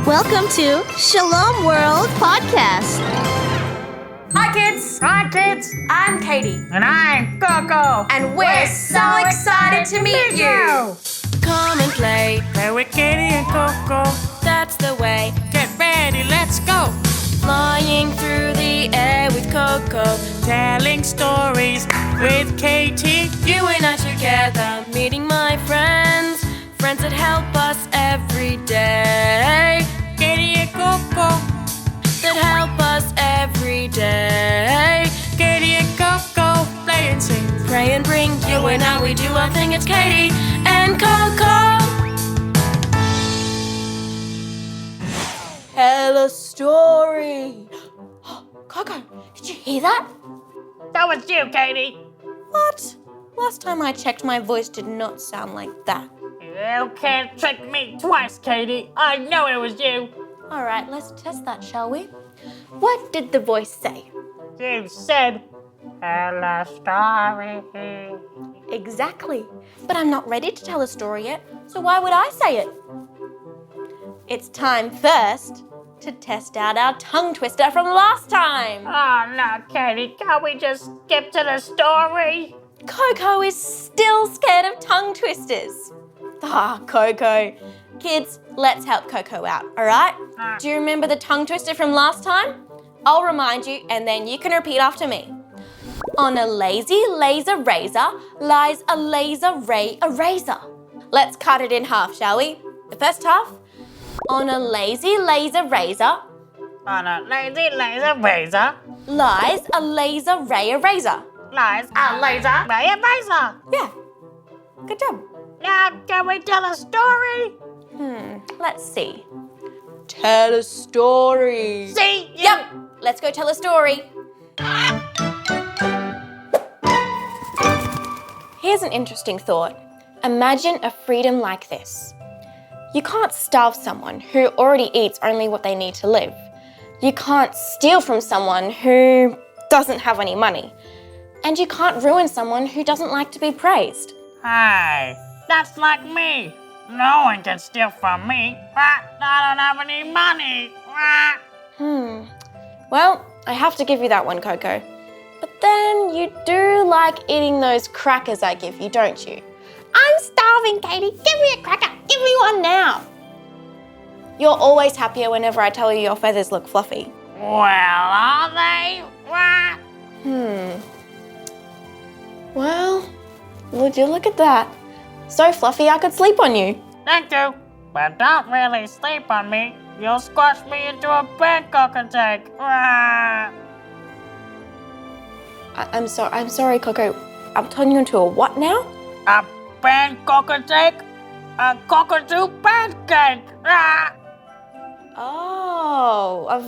Welcome to Shalom World Podcast. Hi kids! Hi kids! I'm Katie. And I'm Koco. And we're so excited to meet you! Come and play with Katie and Koco. that's the way. Get ready, let's go! Flying through the air with Koco. Telling stories with Katie. You and I together, meeting my friends. Friends that help us every day. Katie and Koco. That help us every day. Katie and Koco. Play and sing. Pray and bring you and I, we do our thing. It's Katie and Koco. Tell a story. Koco, did you hear that? That was you, Katie. What? Last time I checked, my voice did not sound like that. You can't trick me twice, Katie. I know it was you. All right, let's test that, shall we? What did the voice say? You said, tell a story. Exactly. But I'm not ready to tell a story yet, so why would I say it? It's time first to test out our tongue twister from last time. Oh, no, Katie. Can't we just skip to the story? Koco is still scared of tongue twisters. Koco. Kids, let's help Koco out, all right? Do you remember the tongue twister from last time? I'll remind you, and then you can repeat after me. On a lazy laser razor lies a laser ray eraser. Let's cut it in half, shall we? The first half. On a lazy laser razor On a lazy laser razor lies a laser ray eraser. lies a laser ray eraser. Yeah, good job. Now, can we tell a story? Let's see. Tell a story. See? Yep, let's go tell a story. Here's an interesting thought. Imagine a freedom like this. You can't starve someone who already eats only what they need to live. You can't steal from someone who doesn't have any money. And you can't ruin someone who doesn't like to be praised. Hey, that's like me. No one can steal from me. I don't have any money. Well, I have to give you that one, Koco. But then you do like eating those crackers I give you, don't you? I'm starving, Katie. Give me a cracker. Give me one now. You're always happier whenever I tell you your feathers look fluffy. Well, are they? Well, would you look at that? So fluffy I could sleep on you. Thank you. But don't really sleep on me. You'll squash me into a Bangkok attack. I'm sorry, Koco. I'm turning you into a what now? A Bangkok attack? A cockatoo pancake.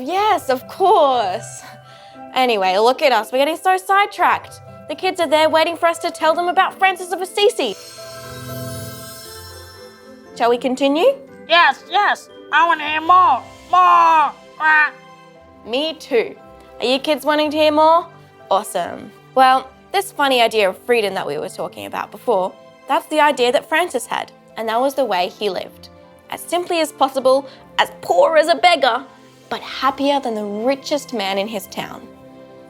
Yes, of course. Anyway, look at us. We're getting so sidetracked. The kids are there waiting for us to tell them about Francis of Assisi. Shall we continue? Yes. I want to hear more. Me too. Are you kids wanting to hear more? Awesome. Well, this funny idea of freedom that we were talking about before, that's the idea that Francis had, and that was the way he lived. As simply as possible, as poor as a beggar, but happier than the richest man in his town.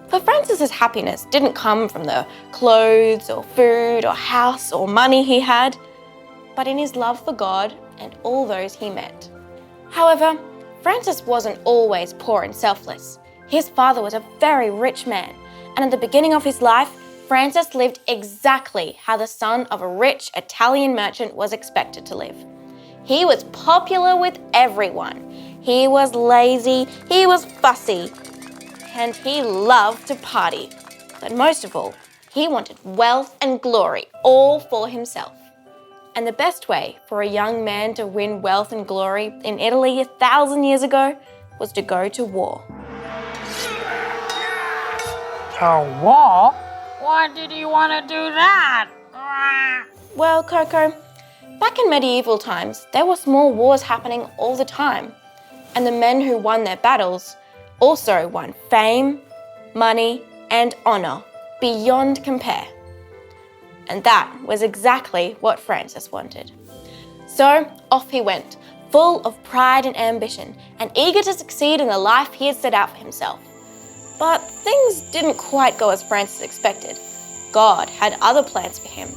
For Francis's happiness didn't come from the clothes or food or house or money he had, but in his love for God and all those he met. However, Francis wasn't always poor and selfless. His father was a very rich man, and at the beginning of his life, Francis lived exactly how the son of a rich Italian merchant was expected to live. He was popular with everyone. He was lazy, he was fussy, and he loved to party. But most of all, he wanted wealth and glory all for himself. And the best way for a young man to win wealth and glory in Italy 1,000 years ago was to go to war. A war? Why did you want to do that? Well, Koco, back in medieval times, there were small wars happening all the time. And the men who won their battles also won fame, money, and honor beyond compare. And that was exactly what Francis wanted. So off he went, full of pride and ambition, and eager to succeed in the life he had set out for himself. But things didn't quite go as Francis expected. God had other plans for him.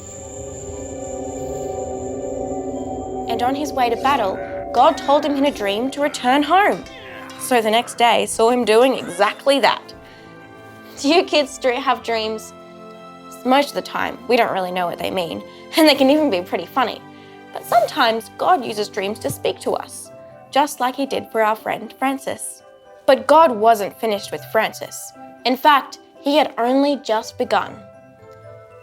And on his way to battle, God told him in a dream to return home. So the next day saw him doing exactly that. Do you kids have dreams? Most of the time, we don't really know what they mean, and they can even be pretty funny. But sometimes God uses dreams to speak to us, just like he did for our friend Francis. But God wasn't finished with Francis. In fact, he had only just begun.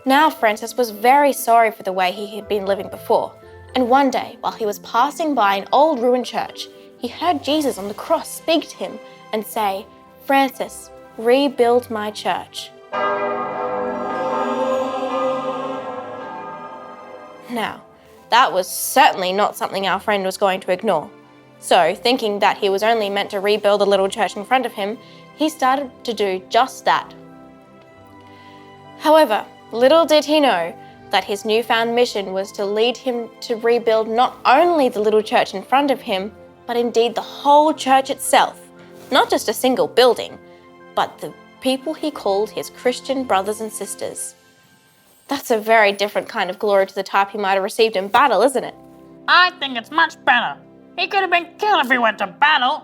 Now Francis was very sorry for the way he had been living before, and one day, while he was passing by an old ruined church, he heard Jesus on the cross speak to him and say, "Francis, rebuild my church." Now, that was certainly not something our friend was going to ignore. So, thinking that he was only meant to rebuild the little church in front of him, he started to do just that. However, little did he know that his newfound mission was to lead him to rebuild not only the little church in front of him, but indeed the whole church itself. Not just a single building, but the people he called his Christian brothers and sisters. That's a very different kind of glory to the type he might have received in battle, isn't it? I think it's much better. He could have been killed if he went to battle.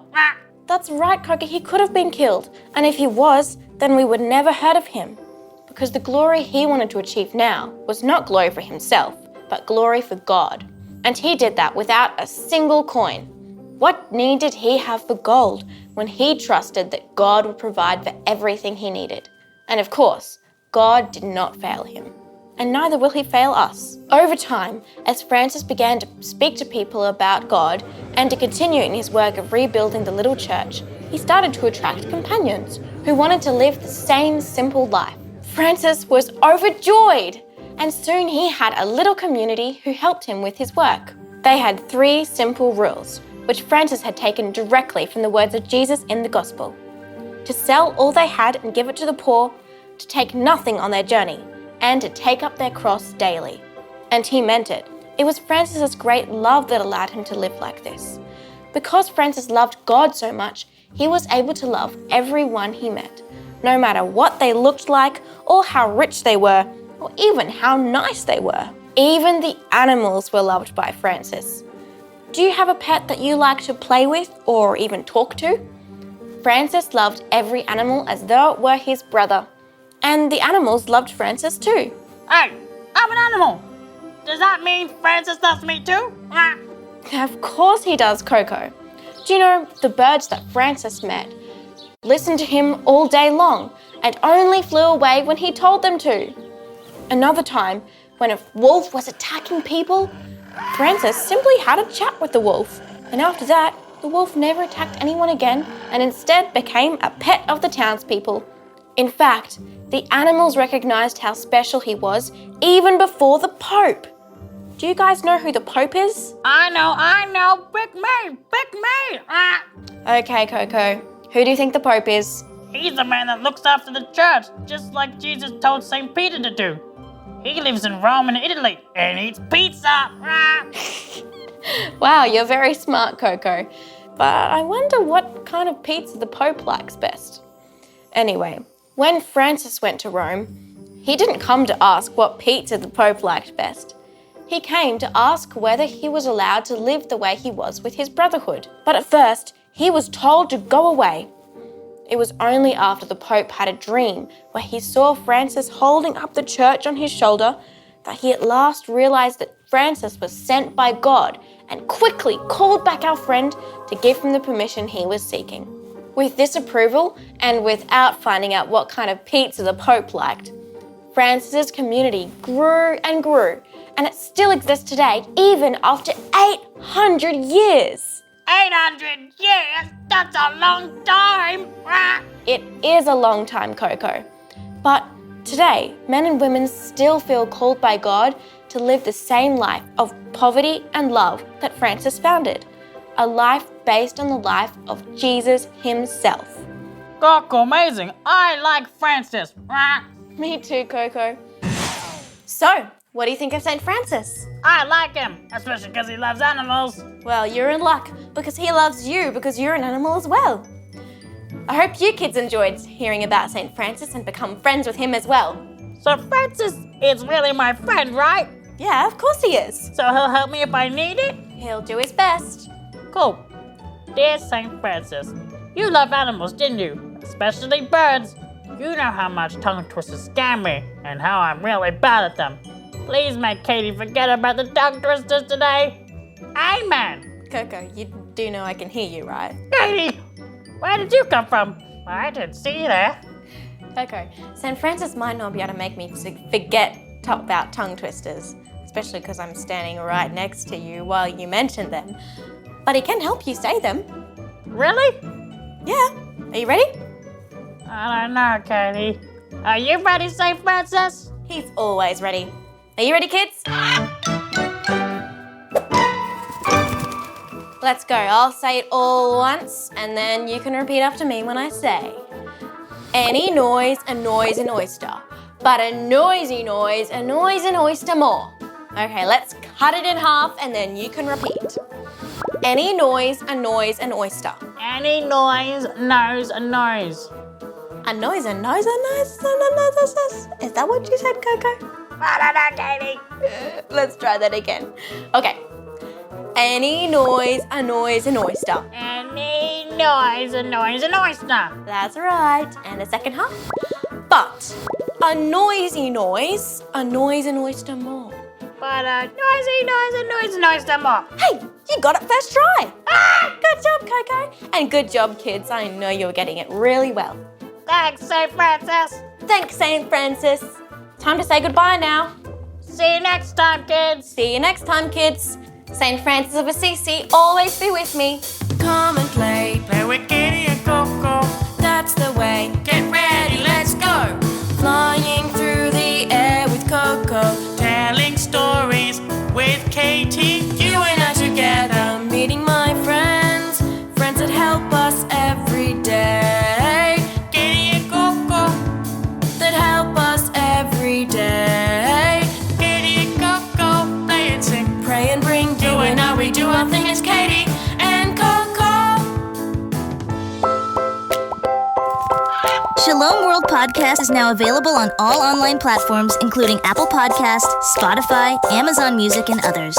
That's right, Koco, he could have been killed. And if he was, then we would never heard of him. Because the glory he wanted to achieve now was not glory for himself, but glory for God. And he did that without a single coin. What need did he have for gold when he trusted that God would provide for everything he needed? And of course, God did not fail him. And neither will he fail us. Over time, as Francis began to speak to people about God and to continue in his work of rebuilding the little church, he started to attract companions who wanted to live the same simple life. Francis was overjoyed, and soon he had a little community who helped him with his work. They had 3 simple rules, which Francis had taken directly from the words of Jesus in the Gospel: to sell all they had and give it to the poor, to take nothing on their journey, and to take up their cross daily. And he meant it. It was Francis's great love that allowed him to live like this. Because Francis loved God so much, he was able to love everyone he met, no matter what they looked like, or how rich they were, or even how nice they were. Even the animals were loved by Francis. Do you have a pet that you like to play with or even talk to? Francis loved every animal as though it were his brother. And the animals loved Francis too. Hey, I'm an animal. Does that mean Francis loves me too? Of course he does, Koco. Do you know the birds that Francis met listened to him all day long and only flew away when he told them to? Another time, when a wolf was attacking people, Francis simply had a chat with the wolf. And after that, the wolf never attacked anyone again and instead became a pet of the townspeople. In fact, the animals recognized how special he was even before the Pope. Do you guys know who the Pope is? I know. Pick me. Okay, Koco. Who do you think the Pope is? He's the man that looks after the church, just like Jesus told St. Peter to do. He lives in Rome and Italy and eats pizza. Wow, you're very smart, Koco. But I wonder what kind of pizza the Pope likes best. Anyway, when Francis went to Rome, he didn't come to ask what pizza the Pope liked best. He came to ask whether he was allowed to live the way he was with his brotherhood. But at first, he was told to go away. It was only after the Pope had a dream where he saw Francis holding up the church on his shoulder that he at last realized that Francis was sent by God and quickly called back our friend to give him the permission he was seeking. With this approval, and without finding out what kind of pizza the Pope liked, Francis's community grew and grew, and it still exists today, even after 800 years. 800 years? That's a long time. It is a long time, Koco. But today, men and women still feel called by God to live the same life of poverty and love that Francis founded. A life based on the life of Jesus himself. Koco, amazing. I like Francis. Me too, Koco. So, What do you think of St. Francis? I like him, especially because he loves animals. Well, you're in luck because he loves you because you're an animal as well. I hope you kids enjoyed hearing about St. Francis and become friends with him as well. So Francis is really my friend, right? Yeah, of course he is. So he'll help me if I need it? He'll do his best. Cool. Dear St. Francis, you love animals, didn't you? Especially birds. You know how much tongue twisters scare me and how I'm really bad at them. Please make Katie forget about the tongue twisters today. Amen. Koco, you do know I can hear you, right? Katie, where did you come from? I didn't see you there. Koco, St. Francis might not be able to make me forget about tongue twisters, especially because I'm standing right next to you while you mention them. But he can help you say them. Really? Yeah. Are you ready? I don't know, Katie. Are you ready, St. Francis? He's always ready. Are you ready, kids? Let's go. I'll say it all once, and then you can repeat after me when I say. Any noise, a noise, an oyster. But a noisy noise, a noise, an oyster more. Okay, let's cut it in half, and then you can repeat. Any noise, a noise, an oyster. Any noise, nose, a nose. A noise, a nose, a nose, a nose. Is that what you said, Koco? I don't know, Katie. Let's try that again. Okay. Any noise, a noise, an oyster. Any noise, a noise, an oyster. That's right. And the second half. But a noisy noise, a noise, an oyster more. But a noisy noise, a noise, an oyster more. Hey, you got it first try. Good job, Koco. And good job, kids. I know you're getting it really well. Thanks, St. Francis. Thanks, St. Francis. Time to say goodbye now. See you next time, kids. See you next time, kids. St. Francis of Assisi, always be with me. Come and play. Play with Katie and Koco. That's the way. Get ready, let's go. Flying through the air with Koco. Telling stories with Katie. You and I together, meeting my friends. Friends that help us every day. Katie and Koco. That help us every day. Katie and Koco. Play and sing. Pray and bring you and I, we do our thing as Katie and Koco. Shalom World Podcast is now available on all online platforms, including Apple Podcasts, Spotify, Amazon Music, and others.